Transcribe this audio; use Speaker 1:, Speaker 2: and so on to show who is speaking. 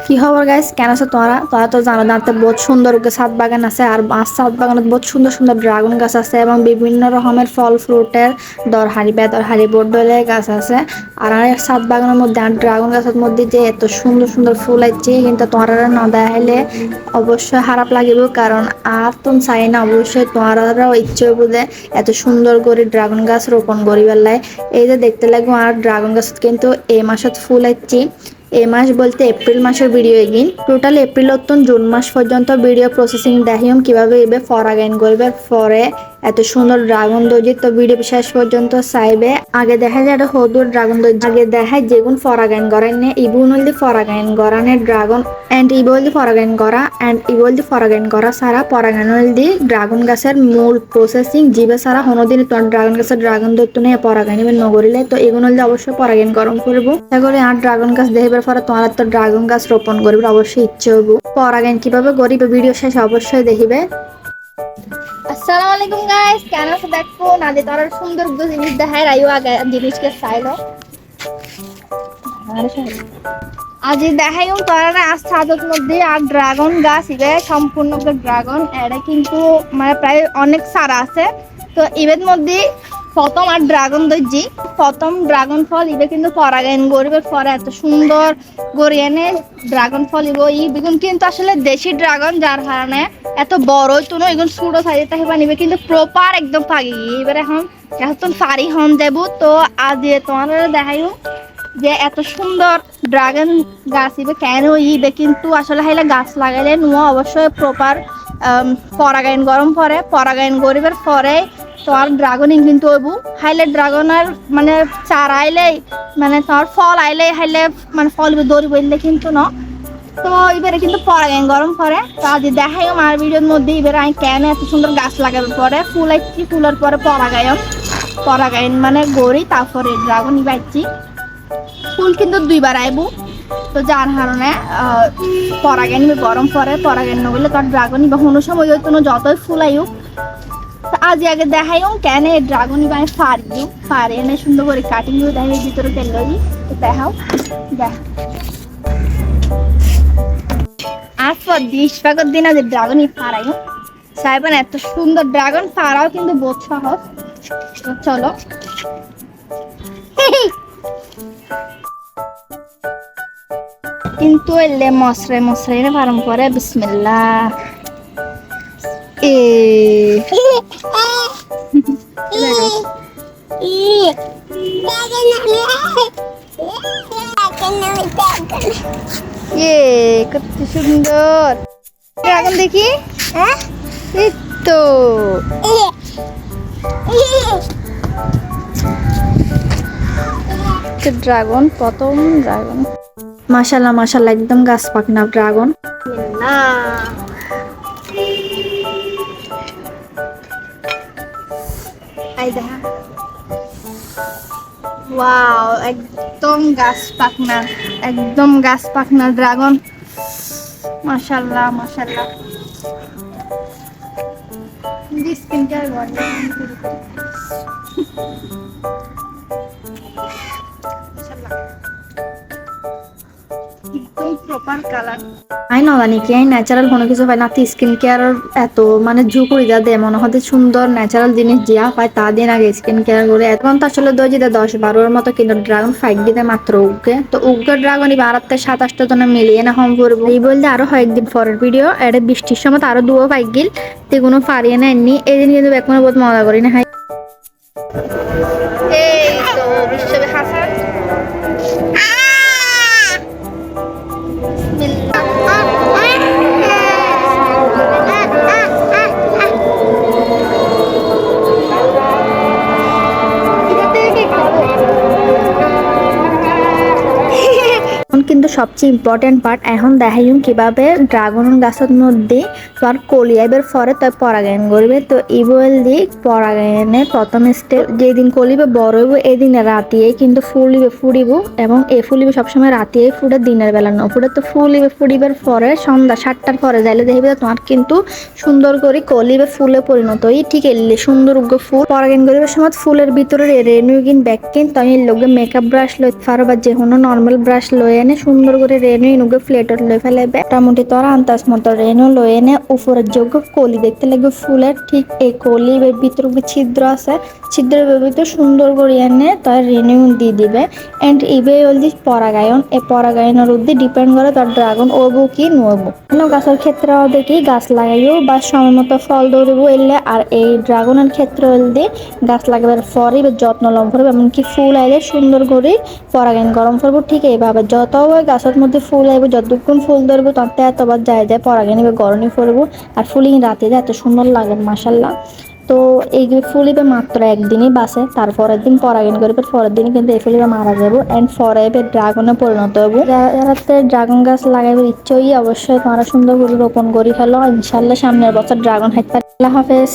Speaker 1: কি খবর গাইস, কেন আছো তোমরা? তোমরা তো জানো দাঁড়াতে বহুত সুন্দর ছাদ বাগান আছে, আর ছাদ বাগানত বহুত সুন্দর সুন্দর ড্রাগন গাছ আছে এবং বিভিন্ন রকমের ফল ফ্রুটের দরহারি বেদরহারি বডলে গাছ আছে। আর ছাদ বাগানের মধ্যে আর ড্রাগন গাছের মধ্যে যে এত সুন্দর সুন্দর ফুল আছে, কিন্তু তোমরা না দেখাইলে অবশ্যই খারাপ লাগিব, কারণ আর তুমি চাই না অবশ্যই তোমারাও ইচ্ছে বুঝে এত সুন্দর করে ড্রাগন গাছ রোপণ করি বেলায়। এই যে দেখতে লাগবো আর ড্রাগন গাছ কিন্তু এই মাসত ফুল আছে। এই মাস বলতে এপ্রিল মাসের ভিডিও এগিন টোটাল এপ্রিল জুন মাস পর্যন্ত ভিডিও প্রসেসিং দেখিম কিভাবে এবে ফরাগাইন করবে পরে এত সুন্দর ড্রাগন দজি। তো ভিডিও শেষ পর্যন্ত চাইবে। আগে দেখা যায় হদুর ড্রাগন দজি, আগে দেখায় যেগুন ফরাগাইন করেন নে ইবুন হলদি ফরাগাইন করানে ড্রাগন এন্ড ইবলদি ফরাগাইন করা এন্ড ইবলদি ফরাগাইন করা সারা পরাগাইন হলদি ড্রাগন গাছের মূল প্রসেসিং জিবে সারা হনদিন তোমার ড্রাগন গাছের ড্রাগন দত্ত নিয়ে পরাগাইন নগরিলে তো এগুন হলদি অবশ্যই পরাগাইন গরম করবো। তারপরে আর ড্রাগন গাছ দেখবার পরে তোমার তো ড্রাগন গাছ রোপণ করবে অবশ্যই ইচ্ছে হবো। পরাগাইন কিভাবে গরিব ভিডিও শেষ অবশ্যই দেখিবে। আসসালামু আলাইকুম গাইস, কেন আছো? দেখো নাদি তার সুন্দর জিনিস দেখায় রাইও আগে জিনিসকে চাইলো আজ দেখাইম তারা আজ ছাদের মধ্যে আর ড্রাগন গাছ ইবে সম্পূর্ণ ড্রাগন এটা কিন্তু মানে প্রায় অনেক সারা আছে। তো ইবের মধ্যে প্রথম আর ড্রাগন দইজি প্রথম ড্রাগন ফল ইবে কিন্তু পরাগায়ন গরিবের পরে এত সুন্দর গড়িয়ানে ড্রাগন ফল ইব ই বেগুন কিন্তু আসলে দেশি ড্রাগন, যার কারণে এত বড় তো নয় এগুলো ছোট সাইজে তাই নিবে কিন্তু প্রপার একদম পাগি এবার এখন পারি হন দেব। তো আজ তোমার দেখাইও যে এত সুন্দর ড্রাগন গাছ ইবে কেন ইবে কিন্তু আসলে হাইলে গাছ লাগাইলে নোয়া অবশ্যই প্রপার পরাগায়ন গরম পরে পরাগায়ন গরিবের পরে তোমার ড্রাগন কিন্তু ওইবু হাইলে ড্রাগনের মানে চারা আইলেই মানে তোমার ফল আইলেই হাইলে মানে ফল দৌড়ি বললে কিন্তু ন। তো এবারে কিন্তু পরাগায়ন গরম পরে তো আজ দেখাই আমার ভিডিওর মধ্যে এবারে আমি কেন এত সুন্দর গাছ লাগানোর পরে ফুল আইছি ফুলের পরে পরাগায়ন মানে গড়ি তারপরে ড্রাগন ইবাইছি ফুল কিন্তু দুইবার আইবু। তো যার কারণে পরাগায়ন গরম পরে পরাগায়ন নগলে তার ড্রাগন বা কোনো সময় হইতো না যতই ফুল আইও। তো আজ আগে দেখাইও কেন ড্রাগন বা ফারি এনে সুন্দর করে কাটিং দিয়ে দেখাই ভিতরে তেল দিই দেখাও দেখ আর পর 20 দিন আজ ড্রাগনই ফারাইও সাইবেন এত সুন্দর ড্রাগন ফারাও কিন্তু বহুত সহজ। তো চলো কিন্তু এলে মশরাই না ফার্ম করে বিসমিল্লাহ এ কত সুন্দর ড্রাগন দেখি এই তো ড্রাগন প্রথম ড্রাগন মাশাআল্লাহ মাশাআল্লাহ একদম গাছ পাকনা ড্রাগন না আই দেখা ওয়াও একদম গাছ পাকনা ড্রাগন মাশাআল্লাহ মাশাআল্লাহ this skin care proper colour I না জানি কি আই ন্যাচারাল কোনো কিছু পাই না স্কিন কেয়ার এত মানে ঝুঁকুড়ি যা দে মনে হয় সুন্দর ন্যাচারাল জিনিস যা পায় তা দিন আগে স্কিন কেয়ার করে এখন তো আসলে দই দিতে 10-12 মতো কিন্তু ড্রাগন ফাইট দিতে মাত্র উগে তো উগে ড্রাগন 27-28 জন মিলিয়ে না হম করবো এই বলতে আরো কয়েকদিন পরের ভিডিও এটা বৃষ্টির সময় আরো দুও ফাইট গিল তেগুনো ফারিয়ে না এমনি এই দিন কিন্তু এখন বহুত মজা করি না হাই এই তো বিশ্ববে হাসান কিন্তু সবচেয়ে ইম্পর্টেন্ট পার্ট এখন দেখাইম কিভাবে ড্রাগন গাছের মধ্যে তোর কলিয়াইবের পরে তার পরাগায়ন করবে। তো ইবল দিক পরাগায়নের প্রথম স্টেপ যেদিন কলিবে বড় হইব এই দিনে রাতিয়ে কিন্তু ফুড়িব এবং এই ফুলিবে সবসময় রাতিয়ে ফুটে দিনের বেলা না ফুটে। তো ফুড়িবার পরে সন্ধ্যা 7টার পরে যাইলে দেখবে তোমার কিন্তু সুন্দর করে কলিবে ফুলে পরিণত হই ঠিক এলে সুন্দর উগ্র ফুল পরাগায়ন করিবার সময় ফুলের ভিতরে রেনুগিন ব্যাককিন তাই লোকে মেকআপ ব্রাশ লইতে পারো বা যে কোনো নর্মাল ব্রাশ লয়ে এনে সুন্দর সুন্দর করে রেনু ইনুগে প্লেটত লই ফেলাইবে মোটামুটি তোরা আন্তাজ মতো রেনু লই এনে উপরের যোগ্য কলি দেখতে লাগবে ফুলের ঠিক এই কলি ভিতর ছিদ্র আছে ছিদ্রের ভিতরে সুন্দর করে এনে তার রেনু দিয়ে দিবে এন্ড ইবে হলদি পরাগায়ন এই পরাগায়নের উদ্দি ডিপেন্ড করে তার ড্রাগন ওবো কি নবো অন্য গাছের ক্ষেত্রেও দেখি গাছ লাগাইও বা সময় মতো ফল ধরবো এলে আর এই ড্রাগনের ক্ষেত্রে হলদি গাছ লাগাবার পরে যত্ন লম করবে এমনকি ফুল আইলে সুন্দর করে পরাগায়ন গরম করবো ঠিক এইভাবে যত গাছের মধ্যে ফুল আইব যতক্ষণ ফুল ধরবো তত এতবার যায় পরাগায়ন গরমই করবো আর ফুলিং রাতে এত সুন্দর লাগে মাশাল্লাহ। তো এই ফুলিবে মাত্র একদিনই বাসে তারপরের দিন পরাগায়ন করবে পরের দিন কিন্তু এই ফুলিবে মারা যাবো এন্ড ফরেবে ড্রাগনে পরিণত হবো। যারাতে ড্রাগন গাছ লাগাইবার ইচ্ছই অবশ্যই তারা সুন্দর করে রোপণ করি ফেলো ইনশাল্লাহ সামনের বছর ড্রাগন হাইতে। আল্লাহ হাফেজ।